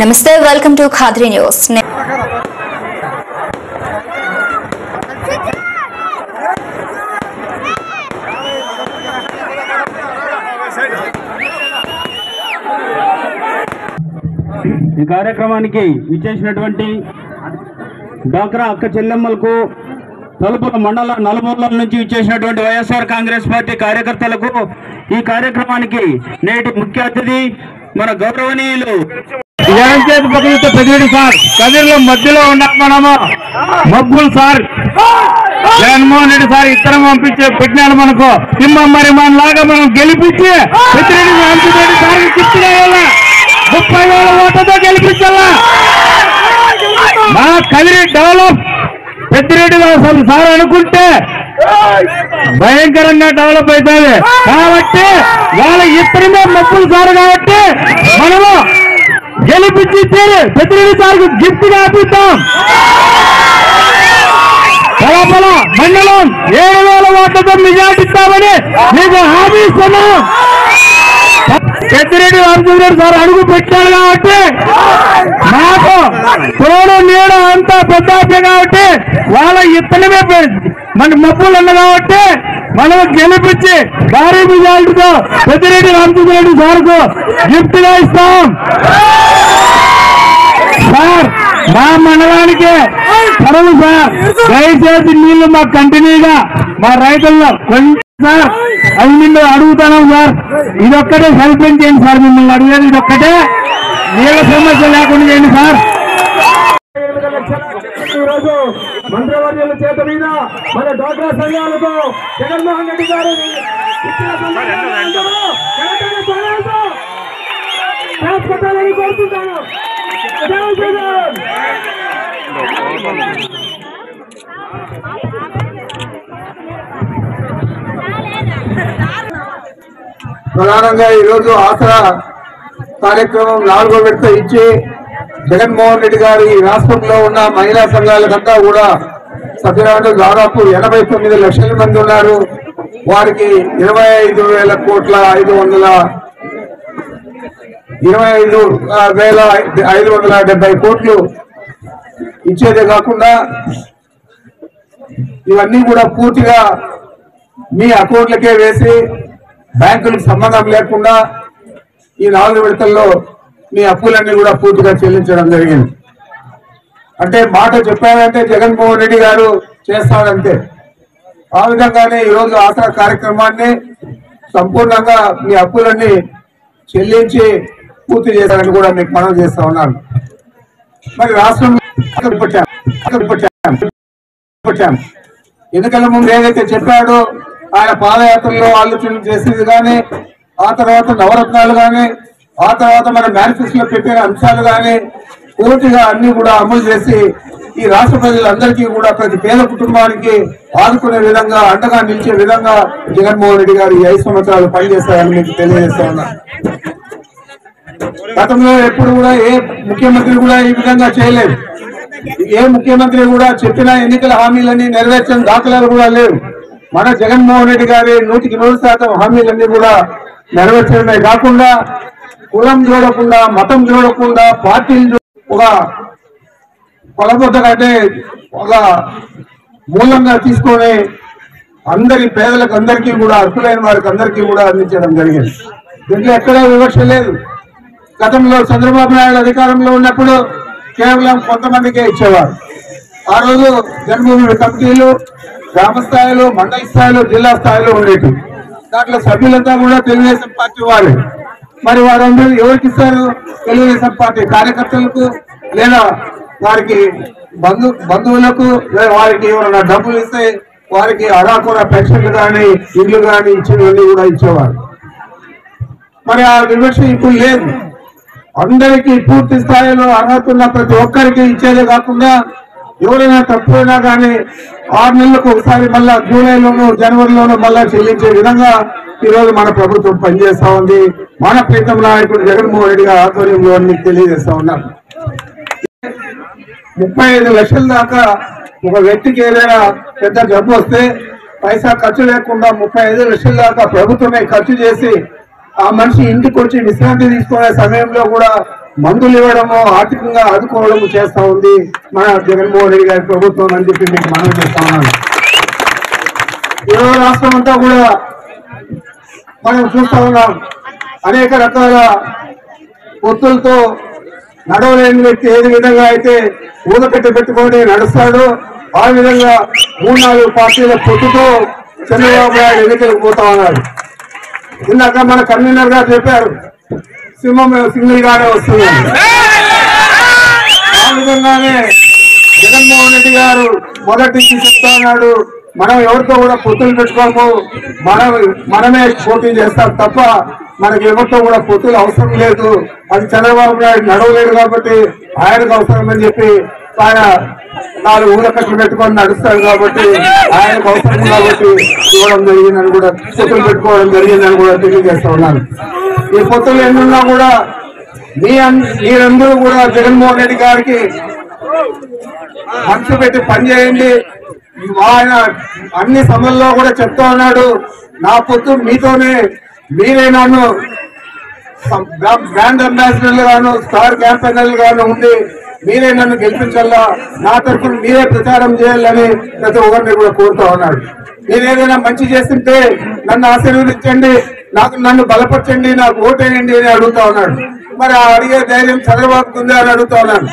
Namaste, welcome to Khadri News. ఈ కార్యక్రమానికి విచ్చేసినటువంటి డాక్రా అక్క చెల్లెమ్మలకు తలుపుల మండల నలుమూలల నుంచి విచ్చేసినటువంటి వైఎస్ఆర్ కాంగ్రెస్ పార్టీ కార్యకర్తలకు ఈ కార్యక్రమానికి నేటి ముఖ్య అతిథి మన గౌరవనీయులు పెద్దిరెడ్డి సార్ కదిర్లో మధ్యలో ఉన్నాం మనము మబ్బుల్ సార్ జగన్మోహన్ రెడ్డి సార్ ఇతరం పంపించే పెట్టినాడు మనకు సింహమ్మరి మన లాగా మనం గెలిపించి పెద్దిరెడ్డి రామచంద్రెడ్డి సార్ చిత్తుకోవాలా 30,000 ఓట్లతో గెలిపించాలా మా కదిరి డెవలప్ పెద్దిరెడ్డి సార్ అనుకుంటే భయంకరంగా డెవలప్ అవుతుంది కాబట్టి వాళ్ళ ఇద్దరిమే మబ్బులు సార్ కాబట్టి మనము గెలిపించి పెద్దిరెడ్డి సార్కు గిఫ్ట్ గా అప్పిద్దాం. కడపల మండలం 7,000 ఓట్లతో మెజార్టీ ఇస్తామని మీకు హామీ ఇస్తున్నాం. పెద్దిరెడ్డి రామచంద్రెడ్డి సార్ అడుగు పెట్టాడు కాబట్టి నాకు తోడు నీడ అంతా పెద్ద కాబట్టి వాళ్ళ ఇత్తనమే మన మబ్బులు ఉన్న కాబట్టి మనం గెలిపించి భారీ మెజార్టీతో పెద్దిరెడ్డి రామచంద్రెడ్డి సార్కు గిఫ్ట్ గా ఇస్తాం. సార్ మా మండలానికి కరువు సార్ దయచేసి నీళ్లు మాకు కంటిన్యూగా మా రైతుల్లో కొంచెం సార్ అది నిన్ను అడుగుతున్నాం సార్ ఇదొక్కటే సల్పెన్ చేయండి సార్ మిమ్మల్ని అడిగేది ఇదొక్కటే నీళ్ళ సమస్య లేకుండా చేయండి సార్. ఈరోజు మంత్రివర్యుల చేత మీద మన డ్వాక్రా సంఘాలతో జగన్మోహన్ రెడ్డి గారు రాష్ట్రపతి కోరుతున్నాను. ప్రధానంగా ఈరోజు ఆసరా కార్యక్రమం 4వ విడత ఇచ్చి జగన్మోహన్ రెడ్డి గారి రాష్ట్రంలో ఉన్న మహిళా సంఘాలకంతా కూడా సభ్యురాలు దాదాపు 89 లక్షల మంది ఉన్నారు. వారికి 25,570 కోట్లు ఇచ్చేదే కాకుండా ఇవన్నీ కూడా పూర్తిగా మీ అకౌంట్లకే వేసి బ్యాంకులకు సంబంధం లేకుండా ఈ 4 విడతల్లో మీ అప్పులన్నీ కూడా పూర్తిగా చెల్లించడం జరిగింది. అంటే మాట చెప్పారంటే జగన్మోహన్ రెడ్డి గారు చేస్తారంటే ఆ విధంగానే ఈరోజు ఆసరా కార్యక్రమాన్ని సంపూర్ణంగా మీ అప్పులన్నీ చెల్లించి పూర్తి చేశారని కూడా మీకు మనం చేస్తా ఉన్నాను. మరి రాష్ట్రంలో ఎన్నికల ముందు ఏదైతే చెప్పాడో ఆయన పాదయాత్రలో ఆలోచన చేసేది కానీ ఆ తర్వాత నవరత్నాలు కానీ ఆ తర్వాత మన మేనిఫెస్టోలో పెట్టిన అంశాలు కానీ పూర్తిగా అన్ని కూడా అమలు చేసి ఈ రాష్ట్ర ప్రజలందరికీ కూడా ప్రతి పేద కుటుంబానికి ఆదుకునే విధంగా అండగా నిలిచే విధంగా జగన్మోహన్ రెడ్డి గారు ఈ 5 సంవత్సరాలు పనిచేస్తారని మీకు తెలియజేస్తా ఉన్నారు. గతంలో ఎప్పుడు కూడా ఏ ముఖ్యమంత్రి కూడా ఈ విధంగా చేయలేదు. ఏ ముఖ్యమంత్రి కూడా చెప్పిన ఎన్నికల హామీలన్నీ నెరవేర్చిన దాఖలాలు కూడా లేవు. మన జగన్మోహన్ రెడ్డి గారి 100% హామీలన్నీ కూడా నెరవేర్చడమే కాకుండా కులం చూడకుండా మతం చూడకుండా పార్టీలు ఒక కొలబొద్దగా అంటే ఒక మూలంగా తీసుకొని అందరి పేదలకు అందరికీ కూడా అర్హులైన వారికి అందరికీ కూడా అందించడం జరిగింది. దీంట్లో ఎక్కడా వివక్ష లేదు. గతంలో చంద్రబాబు నాయుడు అధికారంలో ఉన్నప్పుడు కేవలం కొంతమందికే ఇచ్చేవారు. ఆ రోజు జన్మభూమి కమిటీలు గ్రామ స్థాయిలో మండల స్థాయిలో జిల్లా స్థాయిలో ఉండేవి. దాంట్లో సభ్యులంతా కూడా తెలుగుదేశం పార్టీ వారు. మరి వారందరూ ఎవరికి ఇస్తారు? తెలుగుదేశం పార్టీ కార్యకర్తలకు లేదా వారికి బంధువులకు లేదా వారికి ఎవరైనా డబ్బులు ఇస్తే వారికి అరాకొర పెన్షన్లు కానీ ఇల్లు కానీ ఇచ్చినవన్నీ కూడా ఇచ్చేవారు. మరి ఆ వివక్ష ఇప్పుడు లేదు. అందరికీ పూర్తి స్థాయిలో అర్హత ఉన్న ప్రతి ఒక్కరికి ఇచ్చేదే కాకుండా ఎవరైనా తక్కువైనా కానీ 6 నెలలకు ఒకసారి మళ్ళా జూలైలోనూ జనవరిలోనూ మళ్ళా చెల్లించే విధంగా ఈరోజు మన ప్రభుత్వం పనిచేస్తా ఉంది. మన ప్రీతం నాయకుడు జగన్మోహన్ రెడ్డి గారి ఆధ్వర్యంలో మీకు తెలియజేస్తా ఉన్నాం. 35 లక్షల దాకా ఒక వ్యక్తికి ఏదైనా పెద్ద జబ్బు వస్తే పైసా ఖర్చు లేకుండా 35 లక్షల దాకా ప్రభుత్వమే ఖర్చు చేసి ఆ మనిషి ఇంటికి వచ్చి విశ్రాంతి తీసుకునే సమయంలో కూడా మందులు ఇవ్వడము, ఆర్థికంగా ఆదుకోవడము చేస్తా ఉంది మన జగన్మోహన్ రెడ్డి గారి ప్రభుత్వం అని చెప్పి మీకు మనం చేస్తా ఉన్నాను. ఈరోజు రాష్ట్రం అంతా కూడా మనం చూస్తా ఉన్నాం. అనేక రకాల ఒత్తులతో నడవలేని వ్యక్తి ఏ విధంగా అయితే ఊదకట్టి పెట్టుకొని నడుస్తాడో ఆ విధంగా 3-4 పార్టీల పొత్తుతో చంద్రబాబు నాయుడు ఎన్నికలకు పోతా ఉన్నాడు. ఇందాక మన కన్వీనర్ గారు చెప్పారు, సింహం సింగిల్ గానే వస్తుంది. ఆ విధంగానే జగన్మోహన్ రెడ్డి గారు మొదటి నుంచి చెప్తా ఉన్నాడు, మనం ఎవరితో కూడా పొత్తులు పెట్టుకోము, మనమే పోటీ చేస్తాం తప్ప మనకి ఎవరితో కూడా పొత్తులు అవసరం లేదు. అది చంద్రబాబు నాయుడు నడవలేడు కాబట్టి ఆయనకు అవసరం అని చెప్పి ఆయన 4 ఊరకట్లు పెట్టుకొని నడుస్తాడు కాబట్టి ఆయనకు అవసరం కాబట్టి ఇవ్వడం జరిగిందని కూడా, పొత్తులు పెట్టుకోవడం జరిగిందని కూడా తెలియజేస్తా ఉన్నాను. ఈ పొత్తులు ఎన్నున్నా కూడా మీరందరూ కూడా జగన్మోహన్ రెడ్డి గారికి మనసు పెట్టి పనిచేయండి. ఆయన అన్ని సమయంలో కూడా చెప్తా ఉన్నాడు, నా పొత్తు మీతోనే, మీరే నన్ను బ్రాండ్ అంబాసిడర్ గాను స్టార్ క్యాంపెయినర్ గాను ఉండి మీరే నన్ను గెలిపించాలా, నా తరఫున మీరే ప్రచారం చేయాలని ప్రతి ఒక్కరిని కూడా కోరుతా ఉన్నాడు. నేను ఏదైనా మంచి చేస్తుంటే నన్ను ఆశీర్వదించండి, నన్ను బలపరచండి, నాకు ఓటేయండి అని అడుగుతా ఉన్నాడు. మరి ఆ అడిగే ధైర్యం చంద్రబాబుకు ఉందా అని అడుగుతా ఉన్నాను.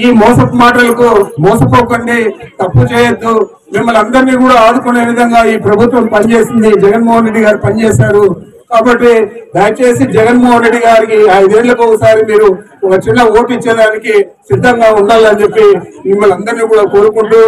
ఈ మోసపు మాటలకు మోసపోకండి, తప్పు చేయొద్దు. మిమ్మల్ని అందరినీ కూడా ఆదుకునే విధంగా ఈ ప్రభుత్వం పనిచేసింది, జగన్మోహన్ రెడ్డి గారు పనిచేశారు. కాబట్టి దయచేసి జగన్మోహన్ రెడ్డి గారికి 5 ఏళ్లకు ఒకసారి మీరు ఒక చిన్న ఓటు ఇచ్చేదానికి సిద్ధంగా ఉండాలని చెప్పి మిమ్మల్ని అందరినీ కూడా కోరుకుంటూ,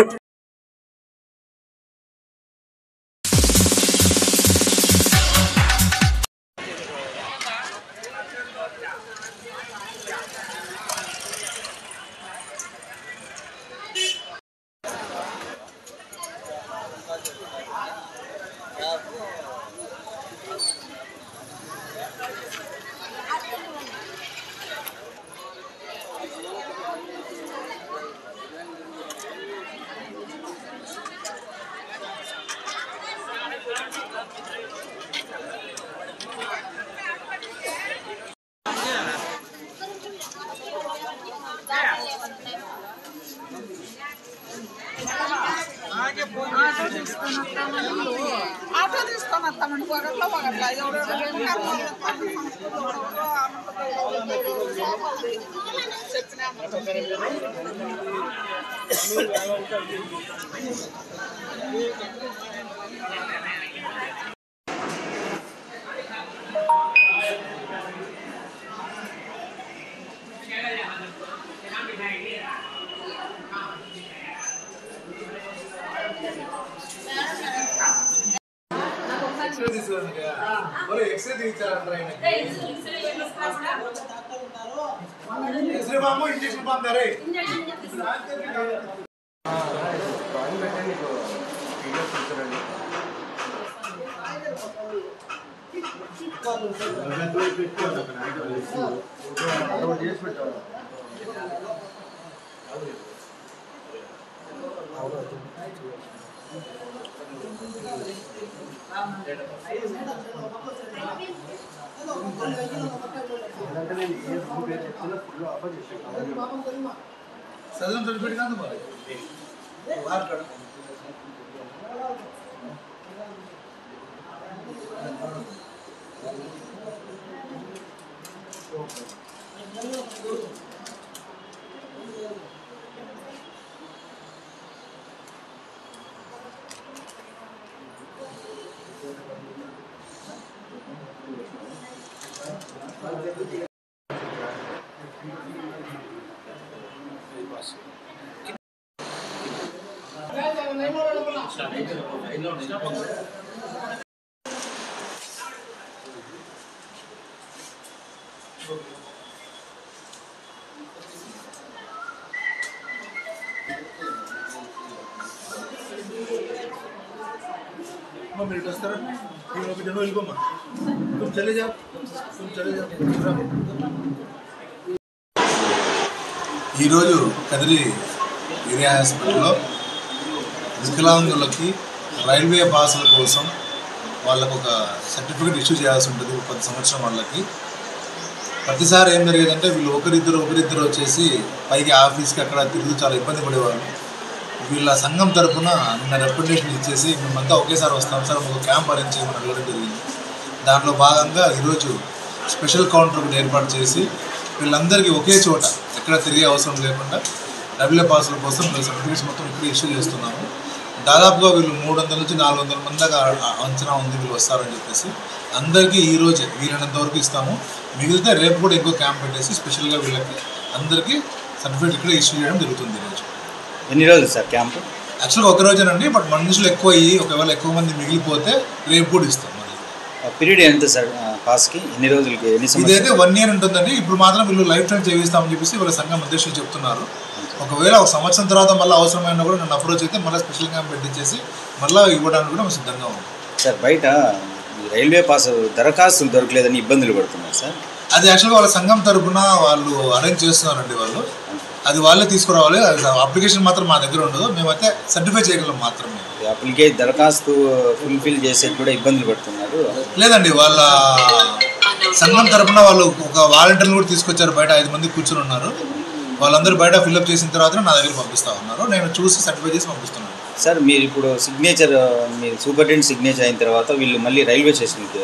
ఆటో తీసుకొని వస్తామండి, ఒకట్లా సదనం సరిపెట్టి కాదు మరి ఈరోజు కదిరి ఏరియా హాస్పిటల్లో వికలాంగులకి రైల్వే పాసుల కోసం వాళ్ళకు ఒక సర్టిఫికేట్ ఇష్యూ చేయాల్సి ఉంటుంది 10 సంవత్సరం వాళ్ళకి. ప్రతిసారి ఏం జరిగేదంటే వీళ్ళు ఒకరిద్దరు వచ్చేసి పైకి ఆఫీస్కి అక్కడ తిరుగుతూ చాలా ఇబ్బంది పడేవాళ్ళు. వీళ్ళ సంఘం తరఫున నిన్న రిప్రజెంటేషన్ ఇచ్చేసి మేమంతా ఒకేసారి వస్తాం సార్, ఒక క్యాంప్ అరేంజ్ చేయమని అడగడం జరిగింది. దాంట్లో భాగంగా ఈరోజు స్పెషల్ కౌంటర్ ఒకటి ఏర్పాటు చేసి వీళ్ళందరికీ ఒకే చోట ఎక్కడ తిరిగే అవసరం లేకుండా డబ్ల్యూ పాసుల కోసం సర్టిఫికేట్స్ మొత్తం ఇక్కడ ఇష్యూ చేస్తున్నాము. దాదాపుగా వీళ్ళు 300 నుంచి 400 మంది దాకా అంచనా ఉంది వీళ్ళు వస్తారని చెప్పేసి. అందరికీ ఈరోజే వీలైనంత వరకు ఇస్తాము. మిగిలితే రేపు కూడా ఇంకో క్యాంప్ పెట్టేసి స్పెషల్గా వీళ్ళకి అందరికీ సర్టిఫికేట్ ఇక్కడ ఇష్యూ చేయడం జరుగుతుంది. ఈరోజు ఎన్ని రోజులు సార్ క్యాంపు? యాక్చువల్గా ఒక రోజేనండి, బట్ మనుషులు ఎక్కువ అయ్యి ఒకవేళ ఎక్కువ మంది మిగిలిపోతే రేపు కూడా ఇస్తాం. పీరియడ్ ఎంత సార్ పాస్కి? ఎన్ని రోజులకి? ఇదైతే 1 year ఉంటుందండి. ఇప్పుడు మాత్రం వీళ్ళు లైఫ్ టైం చేయిస్తామని చెప్పేసి వీళ్ళ సంఘం అధ్యక్షులు చెప్తున్నారు. ఒకవేళ ఒక సంవత్సరం తర్వాత మళ్ళీ అవసరమైన కూడా నన్ను అప్రోచ్ అయితే మళ్ళీ స్పెషల్ క్యాంప్ పెట్టించేసి మళ్ళీ ఇవ్వడానికి కూడా మేము సిద్ధంగా ఉన్నాం. సార్ బయట రైల్వే పాస్ దరఖాస్తులు దొరకలేదని ఇబ్బందులు పడుతున్నారు సార్. అది యాక్చువల్గా వాళ్ళ సంఘం తరఫున వాళ్ళు అరేంజ్ చేస్తున్నారండి. వాళ్ళు అది వాళ్ళే తీసుకురావాలి. అప్లికేషన్ మాత్రం మా దగ్గర ఉండదు, మేమైతే సర్టిఫై చేయగలం మాత్రమే. దరఖాస్తు ఫుల్ఫిల్ చేసేది కూడా ఇబ్బందులు పడుతున్నారు. లేదండి, వాళ్ళ సంఘం తరఫున వాళ్ళు ఒక వాలంటీర్లు కూడా తీసుకొచ్చారు. బయట 5 మంది కూర్చొని ఉన్నారు. వాళ్ళందరూ బయట ఫిల్అప్ చేసిన తర్వాత నా దగ్గర పంపిస్తూ ఉన్నారు. నేను చూసి సర్టిఫై చేసి పంపిస్తున్నాను. సార్ మీరు ఇప్పుడు సిగ్నేచర్, మీ సూపరింటెండెంట్ సిగ్నేచర్ అయిన తర్వాత వీళ్ళు మళ్ళీ రైల్వే స్టేషన్కి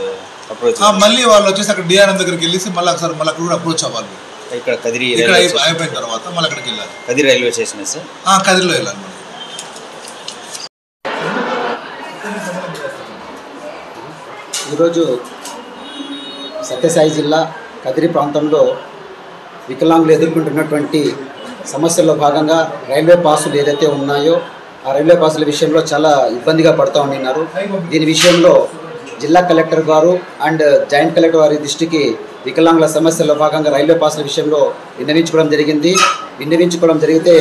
అప్రోచ్ మళ్ళీ వాళ్ళు వచ్చేసి అక్కడ డిఆర్ఎం దగ్గరికి వెళ్ళేసి మళ్ళీ ఒకసారి మళ్ళీ అక్కడ కూడా అప్రోచ్ అవ్వాలి. ఇక్కడ కదిరి అయిపోయిన తర్వాత మళ్ళీ అక్కడికి వెళ్ళాలి. Kadiri railway station sir? కదిరిలో వెళ్ళాలి. ఈరోజు సత్యసాయి జిల్లా కదిరి ప్రాంతంలో వికలాంగులు ఎదుర్కొంటున్నటువంటి సమస్యల్లో భాగంగా రైల్వే పాసులు ఏదైతే ఉన్నాయో ఆ రైల్వే పాసుల విషయంలో చాలా ఇబ్బందిగా పడుతూ ఉంటున్నారు. దీని విషయంలో జిల్లా కలెక్టర్ గారు అండ్ జాయింట్ కలెక్టర్ వారి దృష్టికి వికలాంగుల సమస్యల్లో భాగంగా రైల్వే పాసుల విషయంలో విన్నవించుకోవడం జరిగితే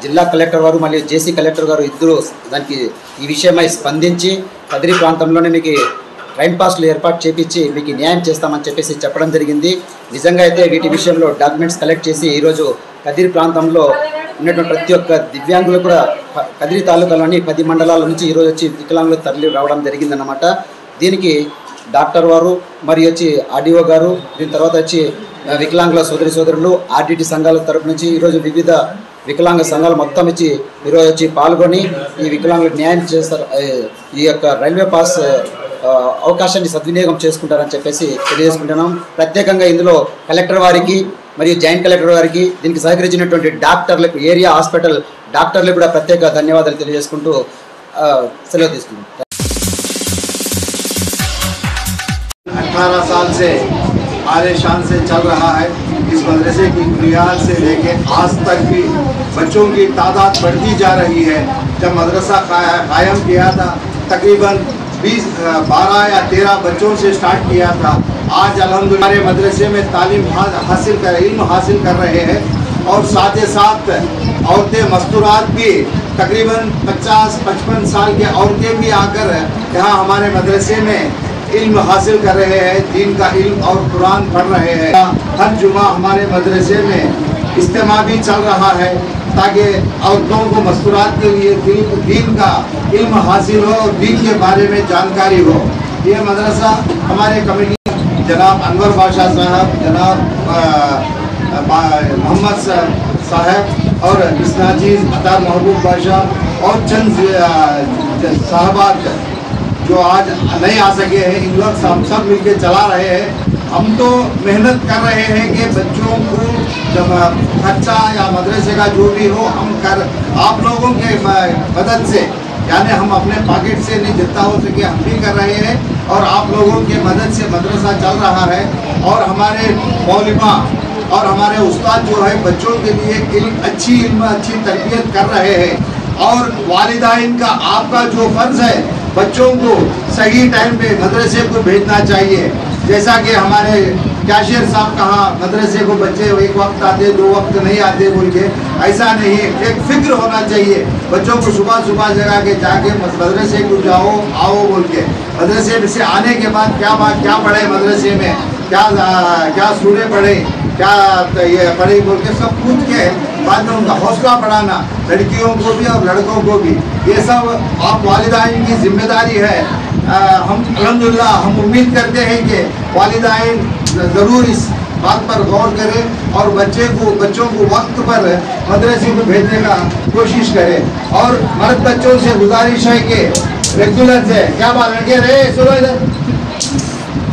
జిల్లా కలెక్టర్ వారు మరియు జేసీ కలెక్టర్ గారు ఇద్దరు దానికి ఈ విషయమై స్పందించి కదిరి ప్రాంతంలోనే మీకు ట్రైన్ పాస్లు ఏర్పాటు చేపించి మీకు న్యాయం చేస్తామని చెప్పేసి చెప్పడం జరిగింది. నిజంగా అయితే వీటి విషయంలో డాక్యుమెంట్స్ కలెక్ట్ చేసి ఈరోజు కదిరి ప్రాంతంలో ఉన్నటువంటి ప్రతి ఒక్క దివ్యాంగులు కూడా కదిరి తాలూకాలోని 10 మండలాల నుంచి ఈరోజు వచ్చి వికలాంగులు తరలి రావడం జరిగిందన్నమాట. దీనికి డాక్టర్ వారు మరియు వచ్చి ఆర్డీఓ గారు, దీని తర్వాత వచ్చి వికలాంగుల సోదరులు ఆర్టీటీ సంఘాల తరపు నుంచి ఈరోజు వివిధ వికలాంగ సంఘాలు మొత్తం వచ్చి ఈరోజు వచ్చి పాల్గొని ఈ వికలాంగులకు న్యాయం చేస్తారు. ఈ యొక్క రైల్వే పాస్ అవకాశాన్ని సద్వినియోగం చేసుకుంటారని చెప్పేసి తెలియజేసుకుంటున్నాం. ప్రత్యేకంగా ఇందులో కలెక్టర్ వారికి మరియు జాయింట్ కలెక్టర్ వారికి దీనికి సహకరించినటువంటి డాక్టర్లకు, ఏరియా హాస్పిటల్ డాక్టర్లకు కూడా ప్రత్యేక ధన్యవాదాలు తెలియజేసుకుంటూ సెలవు తీసుకుంటాం. 18 साल से आले शान से चल रहा है। इस मदरसे की बुनियाद से लेके आज तक भी बच्चों की तादाद बढ़ती जा रही है। जब मदरसा कायम किया था तकरीबन 12 या 13 बच्चों से स्टार्ट किया था। आज अल्हम्दुलिल्लाह हमारे मदरसे में तालीम इल्म हासिल कर रहे हैं और साथ ही साथ औरतें मस्तूरात भी तकरीबन 50-55 साल के औरतें भी आकर यहाँ हमारे मदरसे में इल्म हासिल कर रहे हैं, दीन का इल्म और कुरान पढ़ रहे हैं। हर जुमा हमारे मदरसे में इज्तिमा भी चल रहा है ताकि औरतों को मस्तूरात के लिए दीन का इल्म हासिल हो और दीन के बारे में जानकारी हो। ये मदरसा हमारे कमेटी जनाब अनवर बादशाह साहब, जनाब मोहम्मद साहब और इसनाजीज अतार महबूब बादशाह और चंद साहबात जो आज नहीं आ सके हैं, इन लोग सब मिलकर चला रहे हैं। हम तो मेहनत कर रहे हैं कि बच्चों को जब खर्चा या मदरसे का जो भी हो हम कर आप लोगों के मदद से, यानी हम अपने पॉकेट से नहीं, जितना हो सके हम भी कर रहे हैं और आप लोगों के मदद से मदरसा चल रहा है। और हमारे मौलिमा और हमारे उस्ताद जो है बच्चों के लिए अच्छी तरबियत कर रहे हैं। और वालिदाइन का आपका जो फ़र्ज़ है बच्चों को सही टाइम पे मदरसे को भेजना चाहिए। जैसा कि हमारे कैशियर साहब कहा मदरसे को बच्चे एक वक्त आते 2 वक्त नहीं आते बोल के, ऐसा नहीं है। एक फिक्र होना चाहिए बच्चों को, सुबह जगा के जाके मदरसे को जाओ आओ बोल के। मदरसे से आने के बाद क्या पढ़े, मदरसे में क्या सूरे पढ़े, क्या ये पढ़े बोल के सब पूछ के बाद में उनका हौसला बढ़ाना, लड़कियों को भी और लड़कों को भी, ये सब आप वालिदाइन की जिम्मेदारी है। हम अल्हम्दुलिल्लाह हम उम्मीद करते हैं कि वालिदाइन ज़रूर इस बात पर गौर करे और बच्चों को वक्त पर मदरसे को भेजने का कोशिश करे। और मर्द बच्चों से गुजारिश है कि रेगुलर से क्या बात लड़के रहे सुनो इधर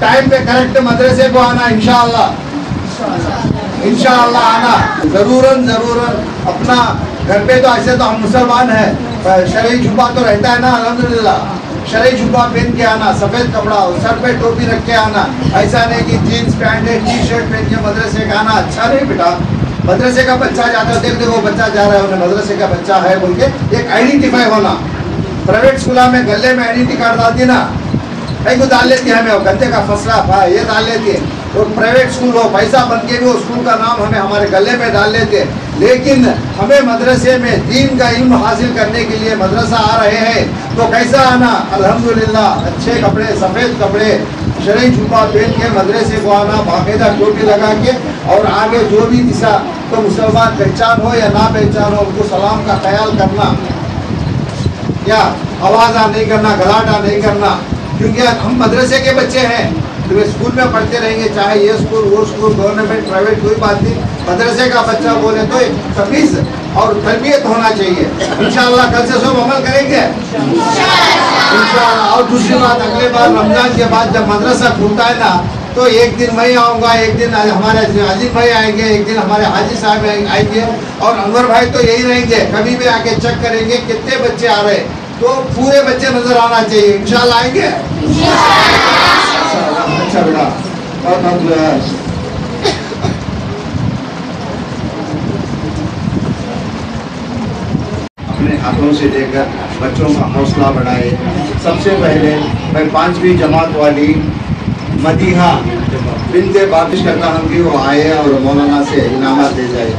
टाइम पे करेक्ट मदरसे को आना इंशाअल्लाह आना जरूरन अपना घर पे। तो ऐसे तो हम मुसलमान हैं, शरई जुब्बा तो रहता है ना अल्हम्दुलिल्लाह, शरई जुब्बा पहन के आना, सफ़ेद कपड़ा सर पे टोपी रख के आना। ऐसा नहीं कि जीन्स पैंट है टी शर्ट पहन के मदरसे का आना अच्छा नहीं बेटा। मदरसे का बच्चा जाता है, देखो बच्चा जा रहा है उन्हें मदरसे का बच्चा है बोल के एक आइडेंटिफाई होना। प्राइवेट स्कूल में गले में आइडेंटिटी कार्ड डालती ना, कहीं को डाल लेती है, हमें गद्दे का फसला ये डाल लेती है। और प्राइवेट स्कूल हो पैसा बन के भी वो स्कूल का नाम हमें हमारे गले में डाल लेते हैं। लेकिन हमें मदरसे में दीन का इल्म हासिल करने के लिए मदरसा आ रहे हैं तो कैसा आना, अल्हम्दुलिल्लाह अच्छे कपड़े सफ़ेद कपड़े शरई जुब्बा पहन के मदरसे को आना, बाकायदा टोपी लगा के। और आगे जो भी दिशा तो मुसलमान पहचान हो या ना पहचान हो उनको सलाम का ख्याल करना, या आवाज़ा नहीं करना, गलाटा नहीं करना। क्योंकि हम मदरसे के बच्चे हैं तो वे स्कूल में पढ़ते रहेंगे, चाहे ये स्कूल वो स्कूल गवर्नमेंट प्राइवेट कोई बात नहीं। मदरसे का बच्चा बोले तो तमीज़ और तरबियत होना चाहिए। इंशाअल्लाह कल से सब अमल करेंगे इंशाअल्लाह। और दूसरी बात, अगले बार रमज़ान के बाद जब मदरसा खुलता है ना तो एक दिन मैं आऊँगा, एक दिन हमारे अजीम भाई आएंगे, एक दिन हमारे हाजी साहब आएंगे और अनवर भाई तो यही रहेंगे। कभी भी आके चेक करेंगे कितने बच्चे आ रहे, तो पूरे बच्चे नजर आना चाहिए। इंशाअल्लाह आएंगे अच्छा बेटा। अपने हाथों से देकर बच्चों का हौसला बढ़ाए। सबसे पहले मैं 5वीं जमात वाली मदीहा बिनते बारिश करता हूँ कि वो आए और मौलाना से इनामत दे जाए।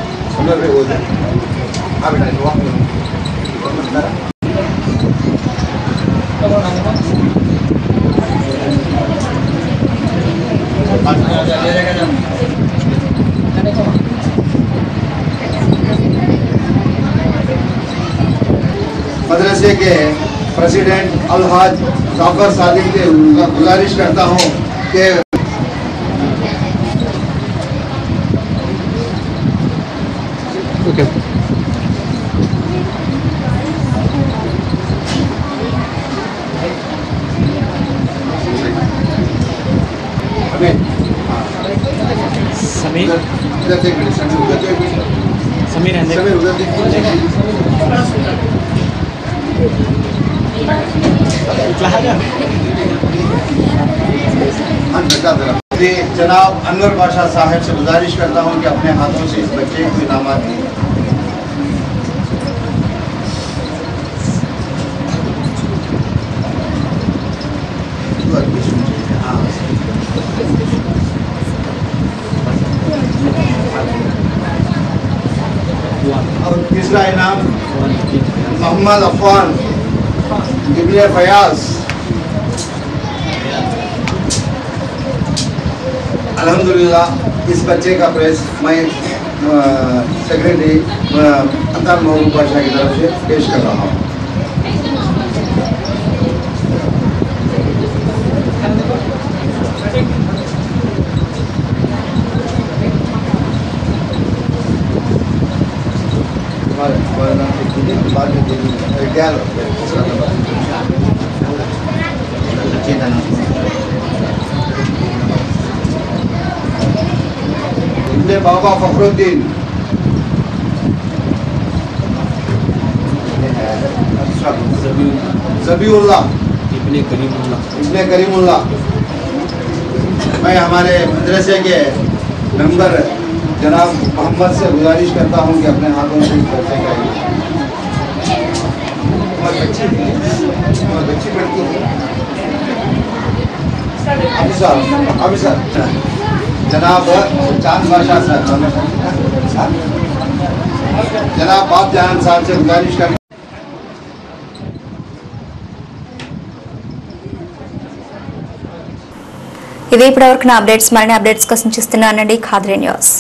मदरसे के प्रेसिडेंट अलहाज जाफर सादिक से गुजारिश करता हूँ कि जनाब अनवर बादशाह साहब से गुजारिश करता हूं कि अपने हाथों से इस बच्चे को इनामत दें। और तीसरा इनाम मोहम्मद अफवान इब्ने फयाज। अल्हम्दुलिल्लाह इस बच्चे का प्रेस मैं सेक्रेटरी अतार महबूब बादशाह की तरफ से पेश कर रहा हूँ। बाबा फखरुद्दीन ज़बीउल्लाह इब्ने करीमुल्लाह। मैं हमारे मदरसे के मेंबर जनाब मोहम्मद से गुजारिश करता हूं कि अपने हाथों से बच्चे का बच्ची पढ़ती है अभी सर जनाब चांद बादशाह साहब, जनाब बाप जहान साहब से गुजारिश कर। ఇదే ఇప్పటివరకు నా అప్డేట్స్ మరిన్ని అప్డేట్స్ కోసం చూస్తున్నానండి ఖాద్రీ న్యూస్।